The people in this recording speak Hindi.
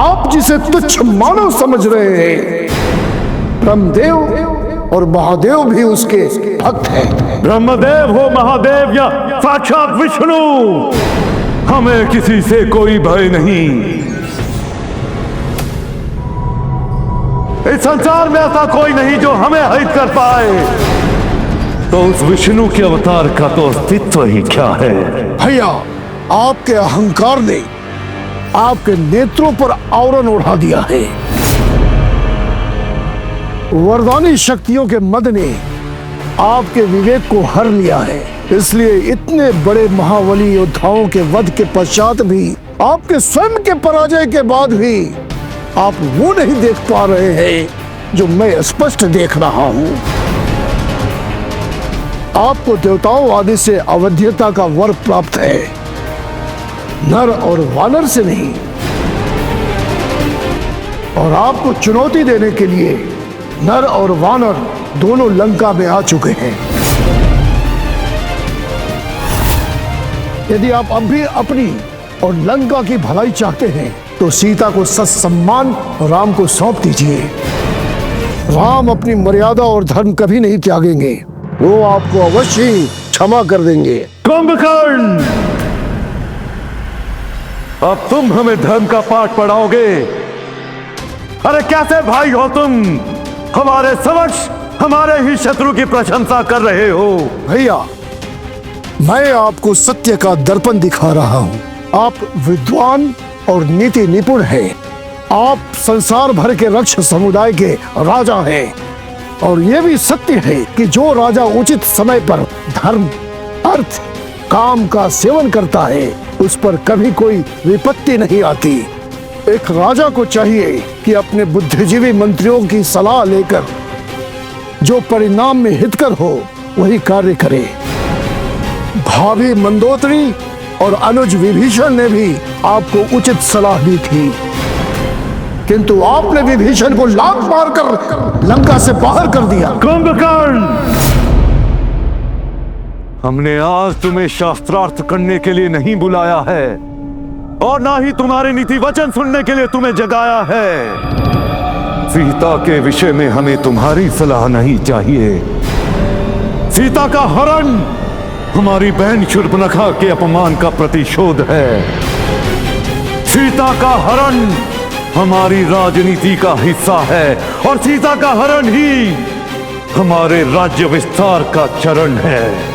आप जिसे तुच्छ मानव समझ रहे हैं, ब्रह्मदेव और महादेव भी उसके भक्त हैं। ब्रह्मदेव हो, महादेव या साक्षात विष्णु, हमें किसी से कोई भय नहीं। इस संसार में ऐसा कोई नहीं जो हमें हित कर पाए। तो उस विष्णु के अवतार का तो अस्तित्व ही क्या है? भैया, आपके अहंकार ने आपके नेत्रों पर आवरण उड़ा दिया है। वरदानी शक्तियों के मद ने आपके विवेक को हर लिया है। इसलिए इतने बड़े महाबली योद्धाओं के वध के पश्चात भी, आपके स्वयं के पराजय के बाद भी आप वो नहीं देख पा रहे हैं जो मैं स्पष्ट देख रहा हूं। आपको देवताओं आदि से अवध्यता का वर प्राप्त है, नर और वानर से नहीं। और आपको चुनौती देने के लिए नर और वानर दोनों लंका में आ चुके हैं। यदि आप अब भी अपनी और लंका की भलाई चाहते हैं तो सीता को सत्सम्मान राम को सौंप दीजिए। राम अपनी मर्यादा और धर्म कभी नहीं त्यागेंगे, वो आपको अवश्य ही क्षमा कर देंगे। कुंभकर्ण, अब तुम हमें धर्म का पाठ पढ़ाओगे? अरे कैसे भाई हो तुम? हमारे समक्ष हमारे ही शत्रु की प्रशंसा कर रहे हो। भैया, मैं आपको सत्य का दर्पण दिखा रहा हूँ। आप विद्वान और नीति निपुण हैं। आप संसार भर के रक्ष समुदाय के राजा हैं। और यह भी सत्य है कि जो राजा उचित समय पर धर्म, अर्थ, काम का सेवन करता है, उस पर कभी कोई विपत्ति नहीं आती। एक राजा को चाहिए कि अपने बुद्धिजीवी मंत्रियों की सलाह लेकर जो परिणाम में हितकर हो वही कार्य करे। भाभी मंदोदरी और अनुज विभीषण ने भी आपको उचित सलाह दी थी, किंतु आपने विभीषण को लात मारकर लंका से बाहर कर दिया। कुंभकर्ण, हमने आज तुम्हें शास्त्रार्थ करने के लिए नहीं बुलाया है और ना ही तुम्हारे नीति वचन सुनने के लिए तुम्हें जगाया है। सीता के विषय में हमें तुम्हारी सलाह नहीं चाहिए। सीता का हरण हमारी बहन शूर्पणखा के अपमान का प्रतिशोध है। सीता का हरण हमारी राजनीति का हिस्सा है और सीता का हरण ही हमारे राज्य विस्तार का चरण है।